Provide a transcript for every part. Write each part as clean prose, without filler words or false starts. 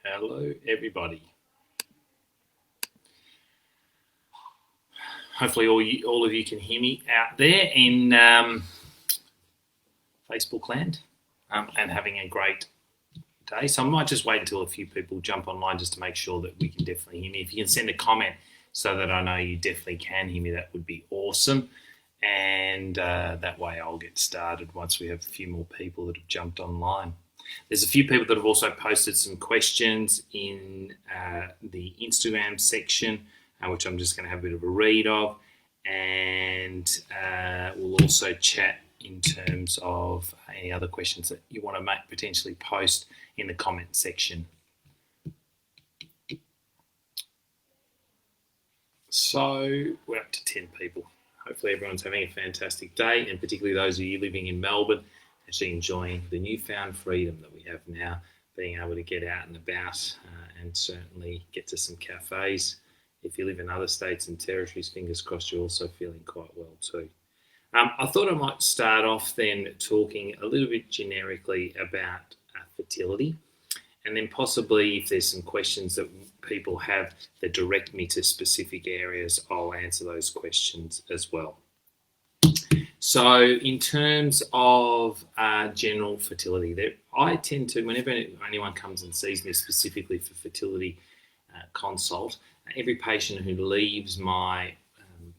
Hello, everybody. Hopefully, all of you can hear me out there in Facebook land and having a great day. So I might just wait until a few people jump online just to make sure that we can definitely hear me. If you can send a comment so that I know you definitely can hear me, that would be awesome. And that way I'll get started once we have a few more people that have jumped online. There's a few people that have also posted some questions in the Instagram section, which I'm just going to have a bit of a read of. And we'll also chat in terms of any other questions that you want to potentially post in the comment section. So we're up to 10 people. Hopefully everyone's having a fantastic day, and particularly those of you living in Melbourne, actually enjoying the newfound freedom that we have now, being able to get out and about and certainly get to some cafes. If you live in other states and territories, fingers crossed you're also feeling quite well too. I thought I might start off then talking a little bit generically about fertility, and then possibly if there's some questions that people have that direct me to specific areas, I'll answer those questions as well. So in terms of general fertility, I tend to, whenever anyone comes and sees me specifically for fertility consult, every patient who leaves my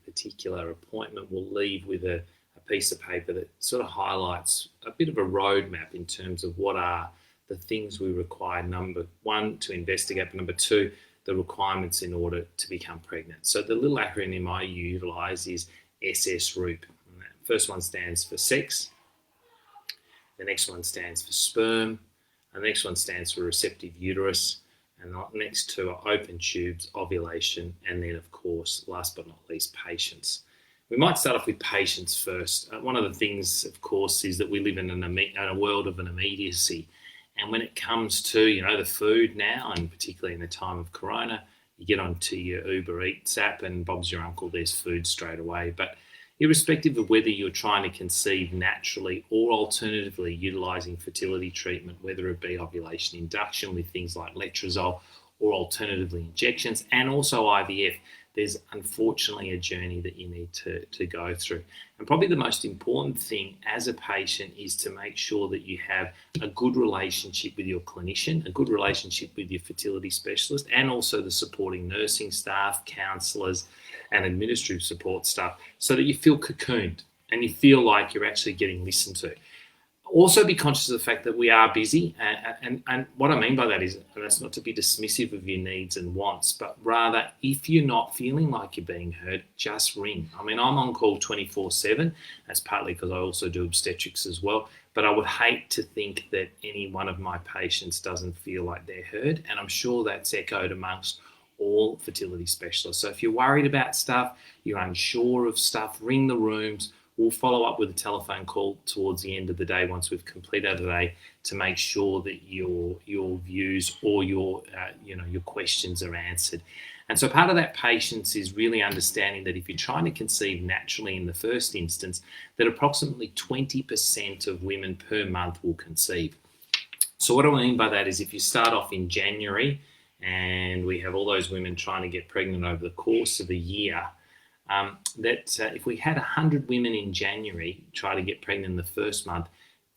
particular appointment will leave with a piece of paper that sort of highlights a bit of a roadmap in terms of what are the things we require, number one, to investigate, but number two, the requirements in order to become pregnant. So the little acronym I utilise is SSROOP. The first one stands for sex, the next one stands for sperm, and the next one stands for receptive uterus, and the next two are open tubes, ovulation, and then, of course, last but not least, patience. We might start off with patience first. One of the things, of course, is that we live in a world of an immediacy. And when it comes to, the food now, and particularly in the time of Corona, you get onto your Uber Eats app and Bob's your uncle, there's food straight away. But irrespective of whether you're trying to conceive naturally or alternatively utilising fertility treatment, whether it be ovulation induction with things like letrozole or alternatively injections, and also IVF, there's unfortunately a journey that you need to go through. And probably the most important thing as a patient is to make sure that you have a good relationship with your clinician, a good relationship with your fertility specialist, and also the supporting nursing staff, counsellors, and administrative support staff, so that you feel cocooned and you feel like you're actually getting listened to. Also be conscious of the fact that we are busy, and what I mean by that is, and that's not to be dismissive of your needs and wants, but rather if you're not feeling like you're being heard, just ring. I mean, I'm on call 24/7. That's partly because I also do obstetrics as well, but I would hate to think that any one of my patients doesn't feel like they're heard, and I'm sure that's echoed amongst all fertility specialists. So if you're worried about stuff, you're unsure of stuff, ring the rooms. We'll follow up with a telephone call towards the end of the day once we've completed the day to make sure that your views or your questions are answered. And so part of that patience is really understanding that if you're trying to conceive naturally in the first instance, that approximately 20% of women per month will conceive. So what I mean by that is if you start off in January and we have all those women trying to get pregnant over the course of a year, if we had 100 women in January try to get pregnant in the first month,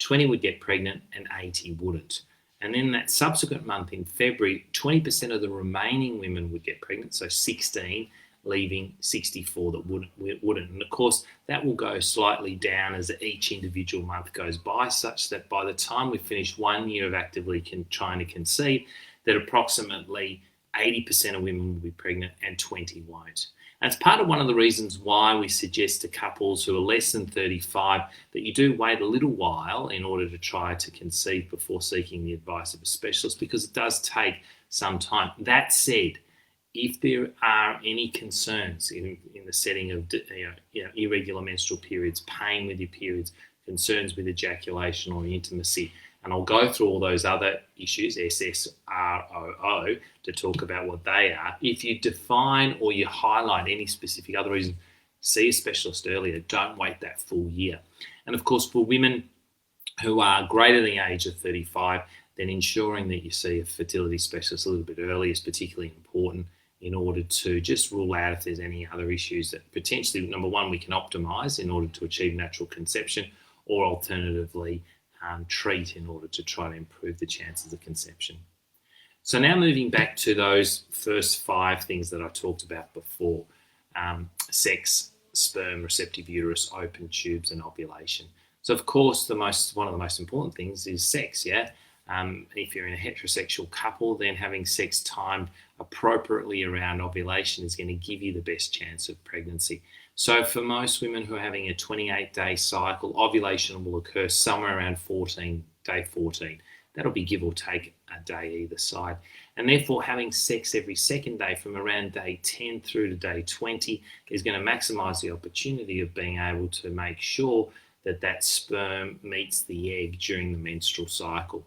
20 would get pregnant and 80 wouldn't. And then that subsequent month in February, 20% of the remaining women would get pregnant, so 16, leaving 64 that wouldn't. And of course, that will go slightly down as each individual month goes by, such that by the time we finish 1 year of actively trying to conceive, that approximately 80% of women will be pregnant and 20 won't. And it's part of one of the reasons why we suggest to couples who are less than 35 that you do wait a little while in order to try to conceive before seeking the advice of a specialist, because it does take some time. That said, if there are any concerns in the setting of irregular menstrual periods, pain with your periods, concerns with ejaculation or intimacy, and I'll go through all those other issues, SSROO, to talk about what they are. If you define or you highlight any specific other reason, see a specialist earlier. Don't wait that full year. And of course, for women who are greater than the age of 35, then ensuring that you see a fertility specialist a little bit early is particularly important in order to just rule out if there's any other issues that potentially, number one, we can optimise in order to achieve natural conception, or alternatively treat in order to try to improve the chances of conception. So now moving back to those first 5 things that I talked about before: sex, sperm, receptive uterus, open tubes, and ovulation. So of course, one of the most important things is sex. If you're in a heterosexual couple, then having sex timed appropriately around ovulation is going to give you the best chance of pregnancy. So for most women who are having a 28-day cycle, ovulation will occur somewhere around day 14. That'll be give or take a day either side. And therefore, having sex every second day from around day 10 through to day 20 is going to maximise the opportunity of being able to make sure that sperm meets the egg during the menstrual cycle.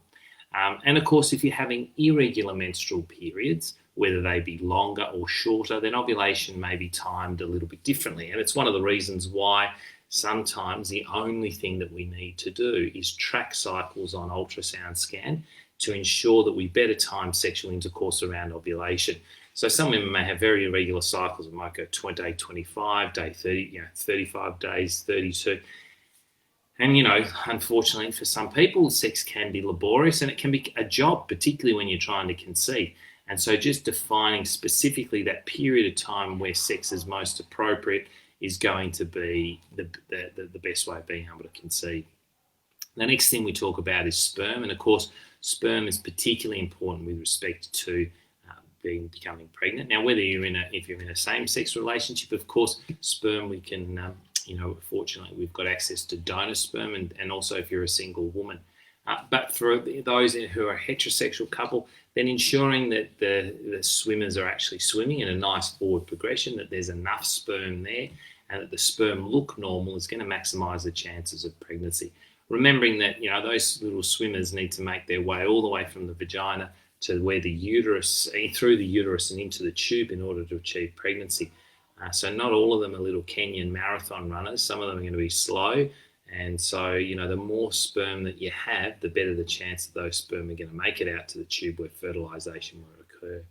And of course, if you're having irregular menstrual periods, whether they be longer or shorter, then ovulation may be timed a little bit differently. And it's one of the reasons why sometimes the only thing that we need to do is track cycles on ultrasound scan to ensure that we better time sexual intercourse around ovulation. So some women may have very irregular cycles. It might go day 25, day 30, 35 days, 32. And, unfortunately for some people, sex can be laborious and it can be a job, particularly when you're trying to conceive. And so just defining specifically that period of time where sex is most appropriate is going to be the best way of being able to conceive. The next thing we talk about is sperm. And of course, sperm is particularly important with respect to becoming pregnant. Now, whether if you're in a same-sex relationship, of course, sperm we can, fortunately we've got access to donor sperm, and also if you're a single woman. But for those who are a heterosexual couple, then ensuring that the swimmers are actually swimming in a nice forward progression, that there's enough sperm there, and that the sperm look normal is going to maximise the chances of pregnancy. Remembering that those little swimmers need to make their way all the way from the vagina to where the uterus, through the uterus and into the tube in order to achieve pregnancy. So not all of them are little Kenyan marathon runners. Some of them are going to be slow. And so, the more sperm that you have, the better the chance that those sperm are going to make it out to the tube where fertilisation will occur.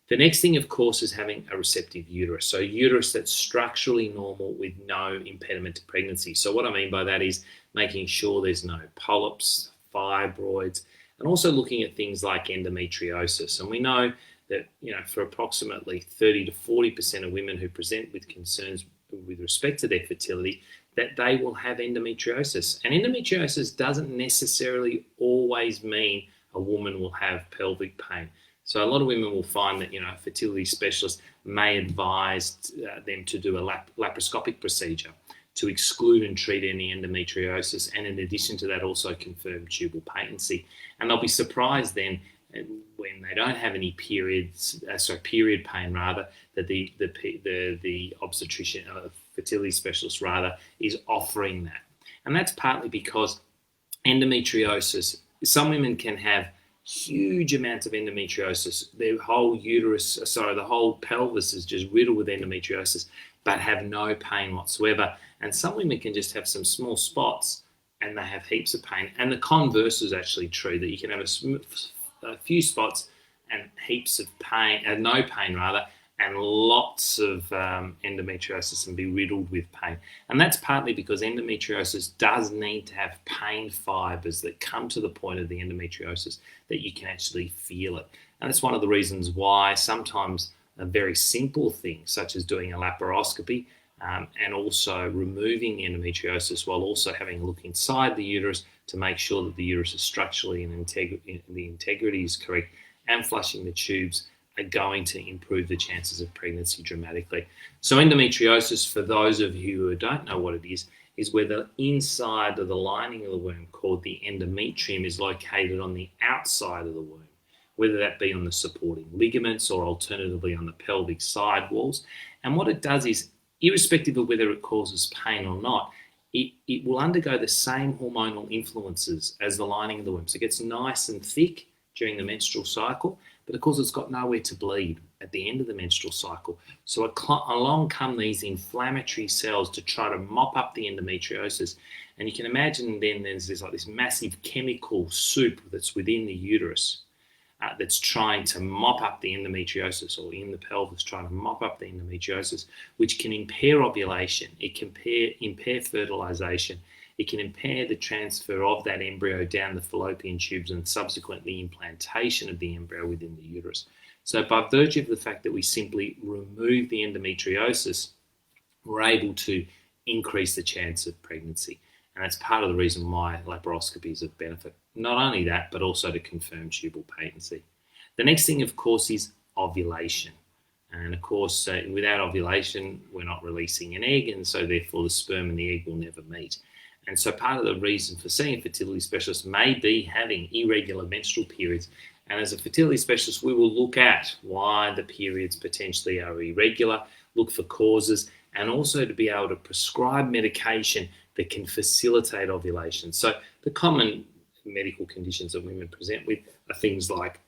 The next thing, of course, is having a receptive uterus. So a uterus that's structurally normal with no impediment to pregnancy. So what I mean by that is making sure there's no polyps, fibroids, and also looking at things like endometriosis. And we know that, for approximately 30 to 40% of women who present with concerns with respect to their fertility, that they will have endometriosis. And endometriosis doesn't necessarily always mean a woman will have pelvic pain. So a lot of women will find that, a fertility specialist may advise them to do a laparoscopic procedure to exclude and treat any endometriosis, and in addition to that, also confirm tubal patency. And they'll be surprised then when they don't have any period pain, that the obstetrician, fertility specialist is offering that. And that's partly because endometriosis, some women can have huge amounts of endometriosis. Their whole the whole pelvis is just riddled with endometriosis, but have no pain whatsoever. And some women can just have some small spots and they have heaps of pain. And the converse is actually true, that you can have a few spots and heaps of pain, no pain, and lots of endometriosis and be riddled with pain. And that's partly because endometriosis does need to have pain fibres that come to the point of the endometriosis that you can actually feel it. And that's one of the reasons why sometimes a very simple thing, such as doing a laparoscopy and also removing the endometriosis while also having a look inside the uterus to make sure that the uterus is structurally and the integrity is correct, and flushing the tubes, are going to improve the chances of pregnancy dramatically. So endometriosis, for those of you who don't know what it is where the inside of the lining of the womb, called the endometrium, is located on the outside of the womb, whether that be on the supporting ligaments or alternatively on the pelvic side walls. And what it does is, irrespective of whether it causes pain or not, it will undergo the same hormonal influences as the lining of the womb. So it gets nice and thick during the menstrual cycle, but of course it's got nowhere to bleed at the end of the menstrual cycle. So along come these inflammatory cells to try to mop up the endometriosis. And you can imagine then there's this massive chemical soup that's within the uterus that's trying to mop up the endometriosis, or in the pelvis trying to mop up the endometriosis, which can impair ovulation, it can impair fertilization, it can impair the transfer of that embryo down the fallopian tubes and subsequently implantation of the embryo within the uterus. So by virtue of the fact that we simply remove the endometriosis, we're able to increase the chance of pregnancy. And that's part of the reason why laparoscopy is of benefit. Not only that, but also to confirm tubal patency. The next thing, of course, is ovulation. And of course, without ovulation, we're not releasing an egg, and so therefore the sperm and the egg will never meet. And so part of the reason for seeing a fertility specialist may be having irregular menstrual periods. And as a fertility specialist, we will look at why the periods potentially are irregular, look for causes, and also to be able to prescribe medication that can facilitate ovulation. So the common medical conditions that women present with are things like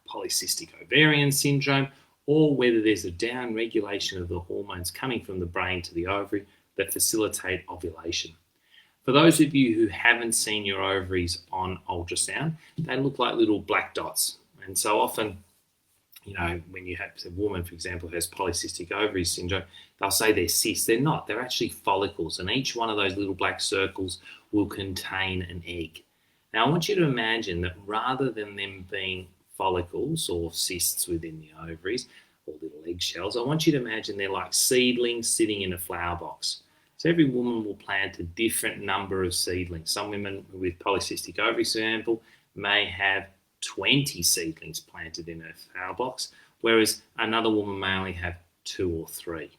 polycystic ovarian syndrome, or whether there's a down regulation of the hormones coming from the brain to the ovary that facilitate ovulation. For those of you who haven't seen your ovaries on ultrasound, they look like little black dots. And so often, when you have a woman, for example, who has polycystic ovary syndrome, they'll say they're cysts. They're not. They're actually follicles. And each one of those little black circles will contain an egg. Now, I want you to imagine that rather than them being follicles or cysts within the ovaries or little eggshells, I want you to imagine they're like seedlings sitting in a flower box. So every woman will plant a different number of seedlings. Some women with polycystic ovary, for example, may have 20 seedlings planted in a flower box, whereas another woman may only have 2 or 3.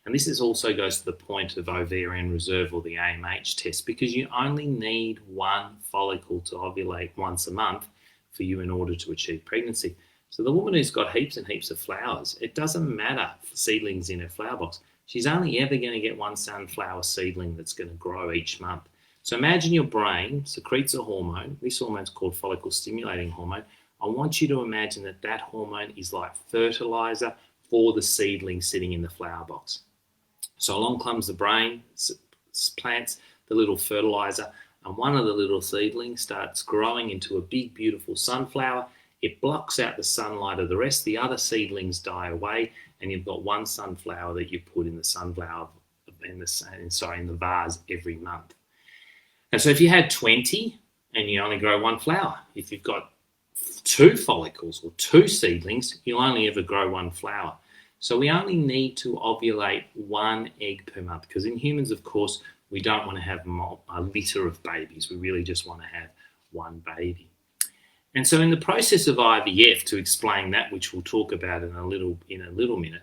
And this also goes to the point of ovarian reserve, or the AMH test, because you only need one follicle to ovulate once a month for you in order to achieve pregnancy. So the woman who's got heaps and heaps of flowers, it doesn't matter for seedlings in her flower box. She's only ever going to get one sunflower seedling that's going to grow each month. So imagine your brain secretes a hormone. This hormone is called follicle stimulating hormone. I want you to imagine that that hormone is like fertilizer for the seedling sitting in the flower box. So along comes the brain, plants the little fertilizer, and one of the little seedlings starts growing into a big, beautiful sunflower. It blocks out the sunlight of the rest. The other seedlings die away, and you've got one sunflower that you put in the sunflower in the vase every month. And so if you had 20 and you only grow one flower, if you've got 2 follicles or 2 seedlings, you'll only ever grow one flower. So we only need to ovulate 1 egg per month, because in humans, of course, we don't want to have a litter of babies. We really just want to have 1 baby. And so in the process of IVF, to explain that, which we'll talk about in a little minute,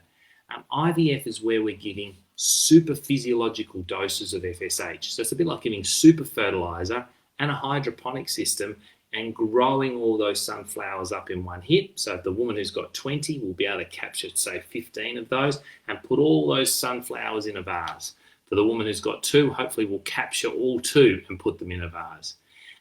IVF is where we're giving super physiological doses of FSH. So it's a bit like giving super fertilizer and a hydroponic system and growing all those sunflowers up in one hit. So the woman who's got 20 will be able to capture, say, 15 of those and put all those sunflowers in a vase. For the woman who's got 2, hopefully will capture all 2 and put them in a vase.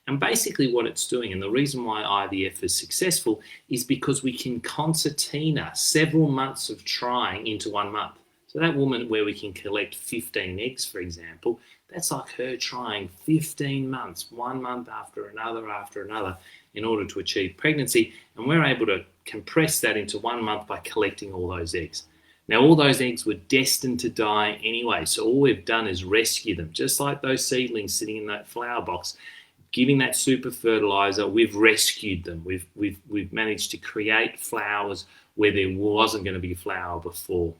And basically what it's doing, and the reason why IVF is successful, is because we can concertina several months of trying into 1 month. So that woman where we can collect 15 eggs, for example, that's like her trying 15 months, 1 month after another, in order to achieve pregnancy. And we're able to compress that into 1 month by collecting all those eggs. Now, all those eggs were destined to die anyway. So all we've done is rescue them, just like those seedlings sitting in that flower box. Giving that super fertilizer, we've rescued them. We've managed to create flowers where there wasn't going to be flower before.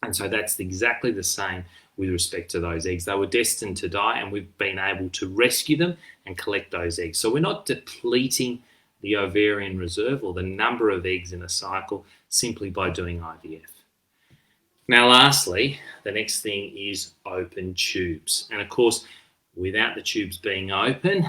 And so that's exactly the same with respect to those eggs. They were destined to die, and we've been able to rescue them and collect those eggs. So we're not depleting the ovarian reserve or the number of eggs in a cycle simply by doing IVF. Now, lastly, the next thing is open tubes. And of course, without the tubes being open,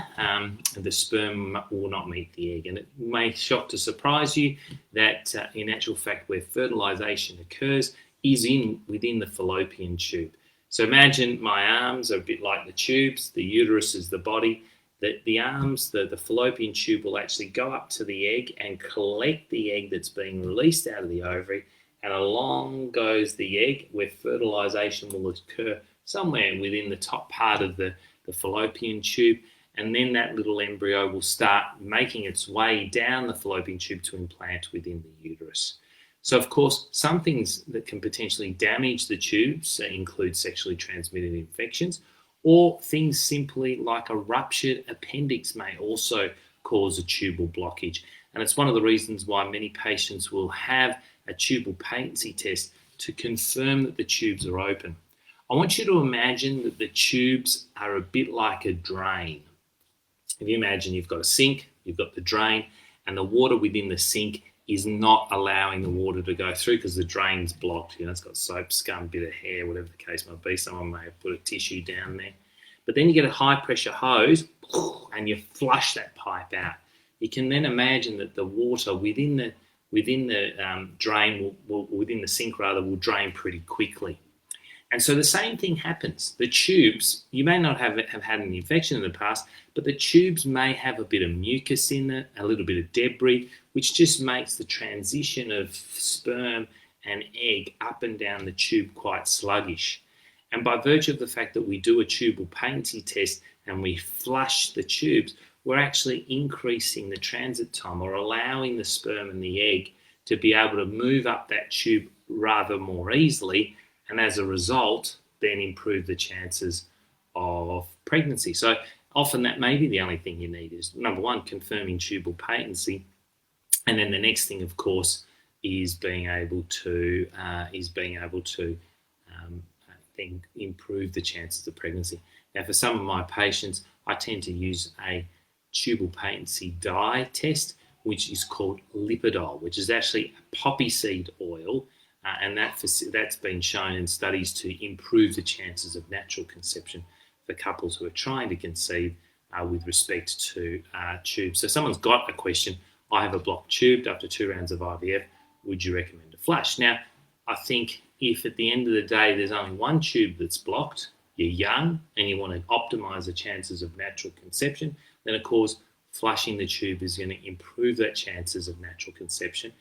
the sperm will not meet the egg. And it may shock to surprise you that in actual fact where fertilization occurs is within the fallopian tube. So imagine my arms are a bit like the tubes, the uterus is the body, the arms, the fallopian tube will actually go up to the egg and collect the egg that's being released out of the ovary, and along goes the egg, where fertilization will occur somewhere within the top part of the fallopian tube, and then that little embryo will start making its way down the fallopian tube to implant within the uterus. So, of course, some things that can potentially damage the tubes include sexually transmitted infections, or things simply like a ruptured appendix may also cause a tubal blockage. And it's one of the reasons why many patients will have a tubal patency test to confirm that the tubes are open. I want you to imagine that the tubes are a bit like a drain. If you imagine you've got a sink, you've got the drain, and the water within the sink is not allowing the water to go through because the drain's blocked. It's got soap, scum, bit of hair, whatever the case might be. Someone may have put a tissue down there. But then you get a high pressure hose and you flush that pipe out. You can then imagine that the water within the drain, within the sink rather, will drain pretty quickly. And so the same thing happens. The tubes, you may not have had an infection in the past, but the tubes may have a bit of mucus in it, a little bit of debris, which just makes the transition of sperm and egg up and down the tube quite sluggish. And by virtue of the fact that we do a tubal patency test and we flush the tubes, we're actually increasing the transit time, or allowing the sperm and the egg to be able to move up that tube rather more easily, and as a result, then improve the chances of pregnancy. So often that may be the only thing you need is, number one, confirming tubal patency, and then the next thing, of course, is being able to then improve the chances of pregnancy. Now, for some of my patients, I tend to use a tubal patency dye test, which is called lipidol, which is actually a poppy seed oil. And that's been shown in studies to improve the chances of natural conception for couples who are trying to conceive with respect to tubes. So someone's got a question, I have a blocked tube after 2 rounds of IVF, would you recommend a flush? Now, I think if at the end of the day there's only one tube that's blocked, you're young and you want to optimize the chances of natural conception, then of course flushing the tube is going to improve that chances of natural conception.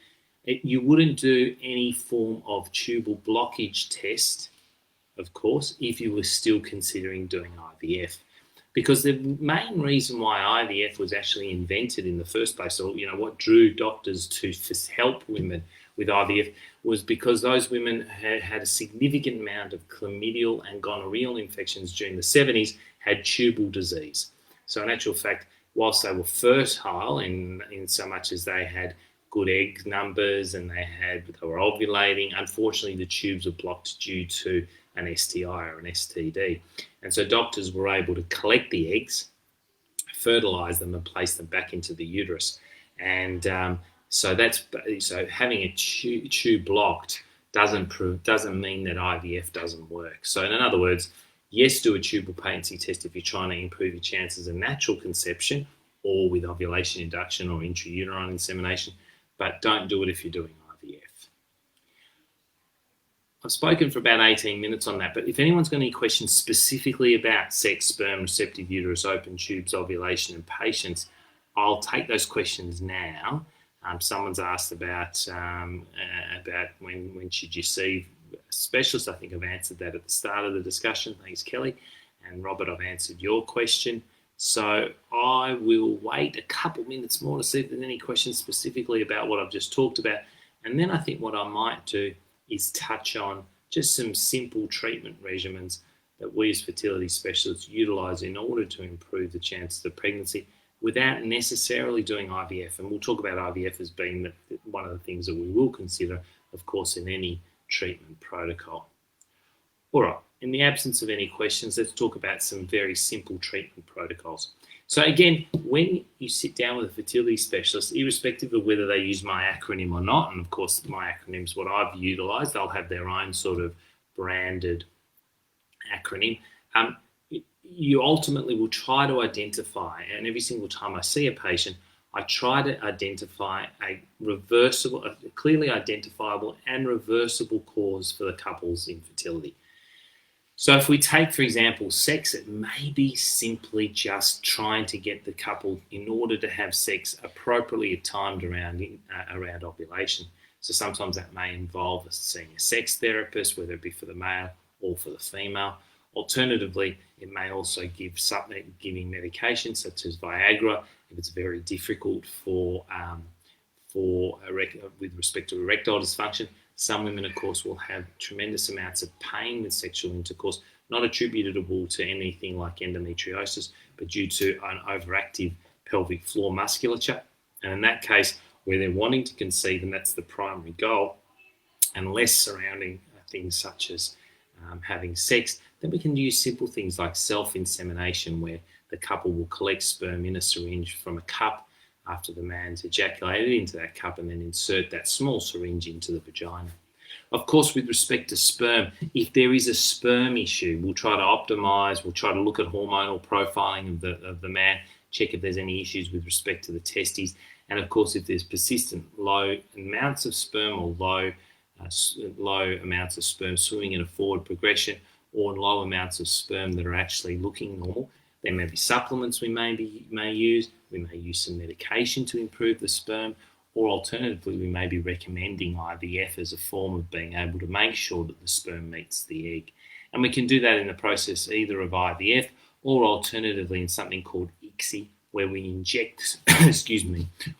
You wouldn't do any form of tubal blockage test, of course, if you were still considering doing IVF. Because the main reason why IVF was actually invented in the first place, or what drew doctors to help women with IVF, was because those women had a significant amount of chlamydial and gonorrheal infections during the 70s, had tubal disease. So in actual fact, whilst they were fertile in so much as they had good egg numbers and they were ovulating, unfortunately the tubes were blocked due to an STI or an STD. And so doctors were able to collect the eggs, fertilize them and place them back into the uterus. And so having a tube blocked doesn't mean that IVF doesn't work. So in other words, yes, do a tubal patency test if you're trying to improve your chances of natural conception, or with ovulation induction or intrauterine insemination, but don't do it if you're doing IVF. I've spoken for about 18 minutes on that, but if anyone's got any questions specifically about sex, sperm, receptive uterus, open tubes, ovulation, and patience, I'll take those questions now. Someone's asked about when should you see a specialist. I think I've answered that at the start of the discussion. Thanks, Kelly. And Robert, I've answered your question. So I will wait a couple minutes more to see if there's any questions specifically about what I've just talked about. And then I think what I might do is touch on just some simple treatment regimens that we as fertility specialists utilise in order to improve the chances of pregnancy without necessarily doing IVF. And we'll talk about IVF as being one of the things that we will consider, of course, in any treatment protocol. All right, in the absence of any questions, let's talk about some very simple treatment protocols. So again, when you sit down with a fertility specialist, irrespective of whether they use my acronym or not, and of course my acronym is what I've utilised, they'll have their own sort of branded acronym, you ultimately will try to identify, and every single time I see a patient, I try to identify a clearly identifiable and reversible cause for the couple's infertility. So if we take, for example, sex, it may be simply just trying to get the couple in order to have sex appropriately timed around ovulation. So sometimes that may involve seeing a sex therapist, whether it be for the male or for the female. Alternatively, it may also giving medication such as Viagra if it's very difficult with respect to erectile dysfunction. Some women, of course, will have tremendous amounts of pain with sexual intercourse, not attributable to anything like endometriosis, but due to an overactive pelvic floor musculature. And in that case, where they're wanting to conceive, and that's the primary goal, and less surrounding things such as having sex, then we can use simple things like self-insemination, where the couple will collect sperm in a syringe from a cup after the man's ejaculated into that cup and then insert that small syringe into the vagina. Of course, with respect to sperm, if there is a sperm issue, we'll try to optimize, we'll try to look at hormonal profiling of the man, check if there's any issues with respect to the testes. And of course, if there's persistent low amounts of sperm or low amounts of sperm swimming in a forward progression, or low amounts of sperm that are actually looking normal, there may be supplements we may use. We may use some medication to improve the sperm, or alternatively, we may be recommending IVF as a form of being able to make sure that the sperm meets the egg. And we can do that in the process either of IVF or alternatively in something called ICSI, where we inject,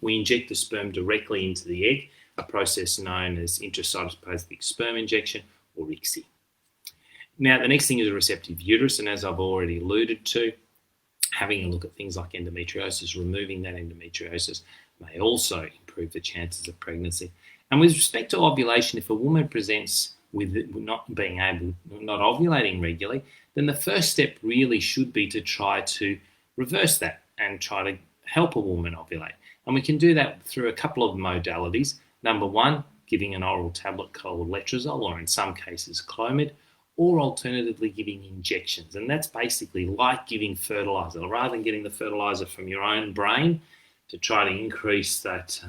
we inject the sperm directly into the egg, a process known as intracytoplasmic sperm injection, or ICSI. Now, the next thing is a receptive uterus, and as I've already alluded to, having a look at things like endometriosis, removing that endometriosis may also improve the chances of pregnancy. And with respect to ovulation, if a woman presents with not ovulating regularly, then the first step really should be to try to reverse that and try to help a woman ovulate. And we can do that through a couple of modalities. Number one, giving an oral tablet called letrozole, or in some cases Clomid, or alternatively giving injections. And that's basically like giving fertilizer. Rather than getting the fertilizer from your own brain to try to increase those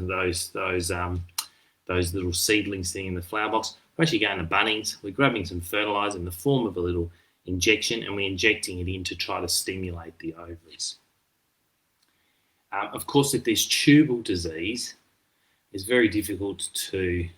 little seedlings sitting in the flower box, we're actually going to Bunnings, we're grabbing some fertilizer in the form of a little injection, and we're injecting it in to try to stimulate the ovaries. Of course, if there's tubal disease, it's very difficult to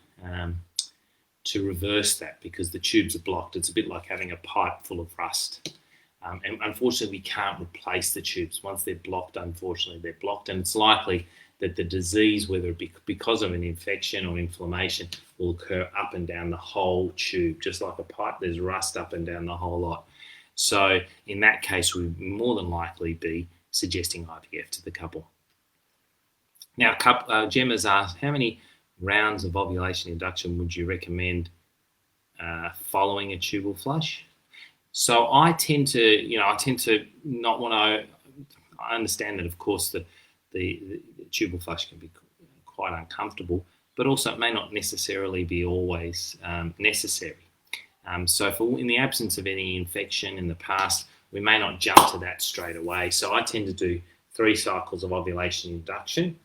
reverse that because the tubes are blocked. It's a bit like having a pipe full of rust. And unfortunately, we can't replace the tubes. Once they're blocked, unfortunately, they're blocked. And it's likely that the disease, whether it be because of an infection or inflammation, will occur up and down the whole tube. Just like a pipe, there's rust up and down the whole lot. So in that case, we would more than likely be suggesting IVF to the couple. Now, Gemma's asked, how many rounds of ovulation induction would you recommend following a tubal flush? So I tend to not want to. I understand that, of course, the tubal flush can be quite uncomfortable, but also it may not necessarily be always necessary. So in the absence of any infection in the past, we may not jump to that straight away. So I tend to do 3 cycles of ovulation induction.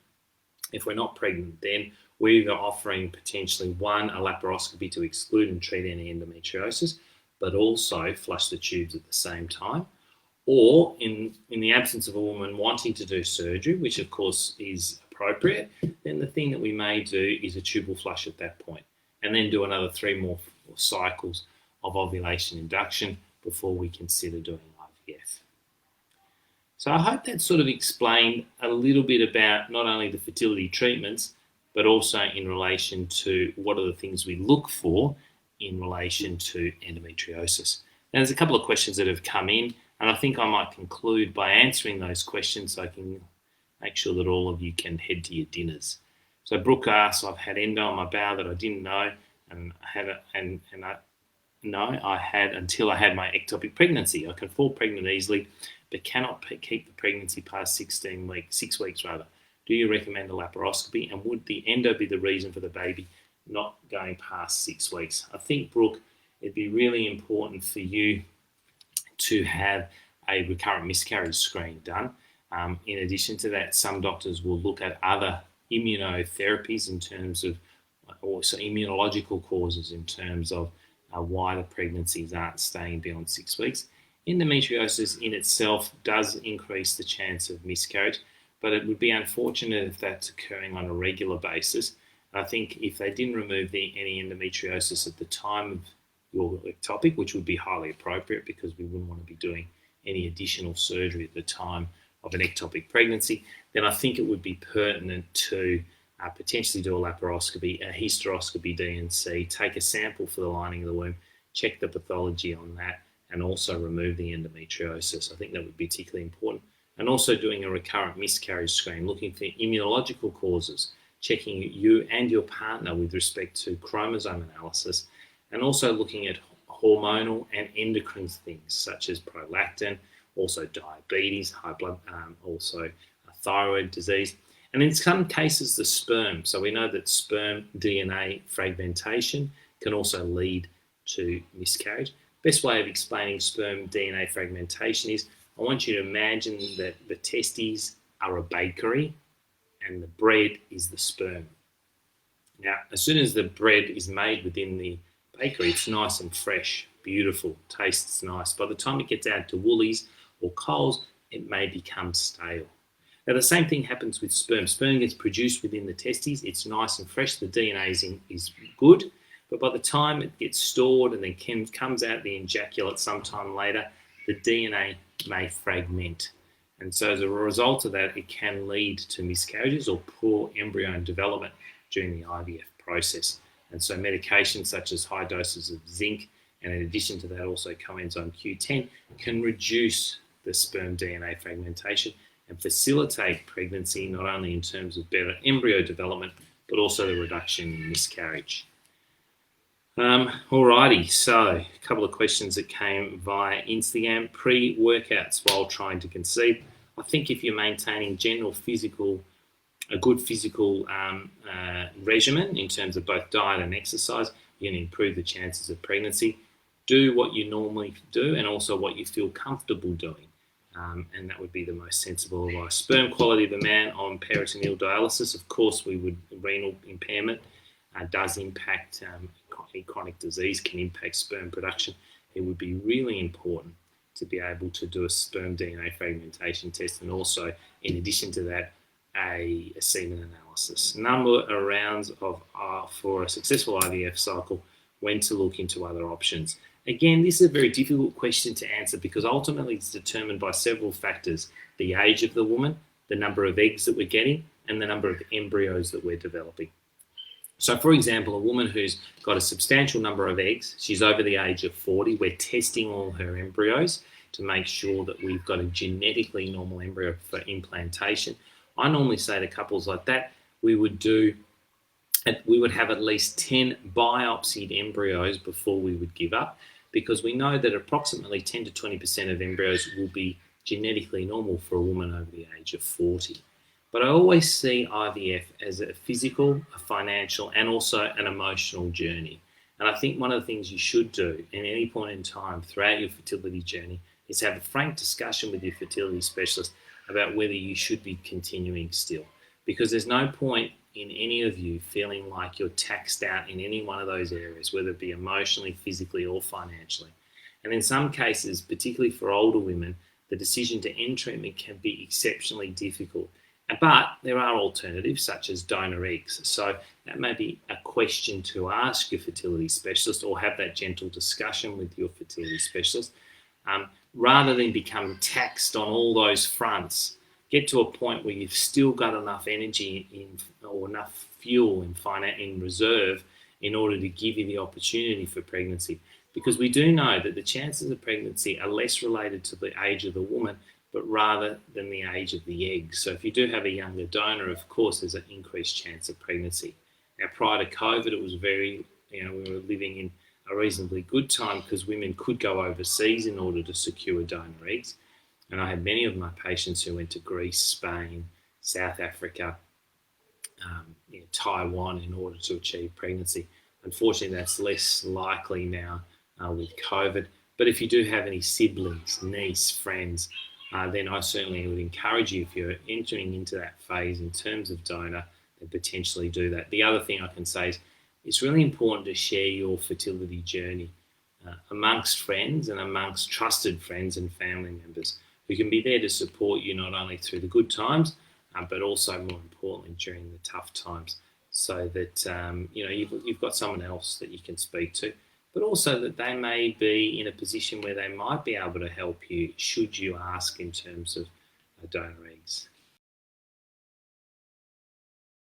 If we're not pregnant, then we're either offering potentially one, a laparoscopy to exclude and treat any endometriosis, but also flush the tubes at the same time. Or in the absence of a woman wanting to do surgery, which of course is appropriate, then the thing that we may do is a tubal flush at that point, and then do another 3 more cycles of ovulation induction before we consider doing IVF. So I hope that sort of explained a little bit about not only the fertility treatments, but also in relation to what are the things we look for in relation to endometriosis. Now, there's a couple of questions that have come in, and I think I might conclude by answering those questions so I can make sure that all of you can head to your dinners. So Brooke asks, I've had endo on my bowel that I didn't know, and I had until I had my ectopic pregnancy. I can fall pregnant easily, but cannot keep the pregnancy past 6 weeks. Do you recommend a laparoscopy? And would the endo be the reason for the baby not going past 6 weeks? I think, Brooke, it'd be really important for you to have a recurrent miscarriage screen done. In addition to that, some doctors will look at other immunotherapies in terms of also immunological causes in terms of why the pregnancies aren't staying beyond 6 weeks. Endometriosis in itself does increase the chance of miscarriage, but it would be unfortunate if that's occurring on a regular basis. I think if they didn't remove any endometriosis at the time of your ectopic, which would be highly appropriate because we wouldn't want to be doing any additional surgery at the time of an ectopic pregnancy, then I think it would be pertinent to potentially do a laparoscopy, a hysteroscopy D&C, take a sample for the lining of the womb, check the pathology on that, and also remove the endometriosis. I think that would be particularly important. And also doing a recurrent miscarriage screen, looking for immunological causes, checking you and your partner with respect to chromosome analysis, and also looking at hormonal and endocrine things such as prolactin, also diabetes, high blood, also thyroid disease, and in some cases the sperm. So we know that sperm DNA fragmentation can also lead to miscarriage. Best way of explaining sperm DNA fragmentation is I want you to imagine that the testes are a bakery and the bread is the sperm. Now, as soon as the bread is made within the bakery, it's nice and fresh, beautiful, tastes nice. By the time it gets out to Woolies or Coles, it may become stale. Now, the same thing happens with sperm. Sperm gets produced within the testes. It's nice and fresh. The DNA is good. But by the time it gets stored and then comes out the ejaculate sometime later, the DNA may fragment. And so as a result of that, it can lead to miscarriages or poor embryo development during the IVF process. And so medications such as high doses of zinc, and in addition to that also coenzyme Q10, can reduce the sperm DNA fragmentation and facilitate pregnancy, not only in terms of better embryo development, but also the reduction in miscarriage. Alrighty, so a couple of questions that came via Instagram. Pre-workouts while trying to conceive. I think if you're maintaining a good physical regimen in terms of both diet and exercise, you're going to improve the chances of pregnancy. Do what you normally do and also what you feel comfortable doing. And that would be the most sensible advice. Sperm quality of a man on peritoneal dialysis. Of course, renal impairment does impact chronic disease, can impact sperm production. It would be really important to be able to do a sperm DNA fragmentation test, and also, in addition to that, a semen analysis. Number of rounds for a successful IVF cycle, when to look into other options. Again, this is a very difficult question to answer because ultimately it's determined by several factors: the age of the woman, the number of eggs that we're getting, and the number of embryos that we're developing. So, for example, a woman who's got a substantial number of eggs, she's over the age of 40, we're testing all her embryos to make sure that we've got a genetically normal embryo for implantation. I normally say to couples like that, we would have at least 10 biopsied embryos before we would give up, because we know that approximately 10 to 20% of embryos will be genetically normal for a woman over the age of 40. But I always see IVF as a physical, a financial, and also an emotional journey. And I think one of the things you should do at any point in time throughout your fertility journey is have a frank discussion with your fertility specialist about whether you should be continuing still. Because there's no point in any of you feeling like you're taxed out in any one of those areas, whether it be emotionally, physically, or financially. And in some cases, particularly for older women, the decision to end treatment can be exceptionally difficult. But there are alternatives such as donor eggs. So that may be a question to ask your fertility specialist, or have that gentle discussion with your fertility specialist. Rather than become taxed on all those fronts, get to a point where you've still got enough energy or enough fuel in reserve in order to give you the opportunity for pregnancy. Because we do know that the chances of pregnancy are less related to the age of the woman, but rather than the age of the egg. So if you do have a younger donor, of course, there's an increased chance of pregnancy. Now, prior to COVID, it was we were living in a reasonably good time because women could go overseas in order to secure donor eggs. And I had many of my patients who went to Greece, Spain, South Africa, Taiwan in order to achieve pregnancy. Unfortunately, that's less likely now with COVID. But if you do have any siblings, niece, friends, then I certainly would encourage you, if you're entering into that phase in terms of donor, then potentially do that. The other thing I can say is it's really important to share your fertility journey amongst friends and amongst trusted friends and family members who can be there to support you not only through the good times, but also more importantly during the tough times, so that you've got someone else that you can speak to, but also that they may be in a position where they might be able to help you should you ask in terms of donor eggs.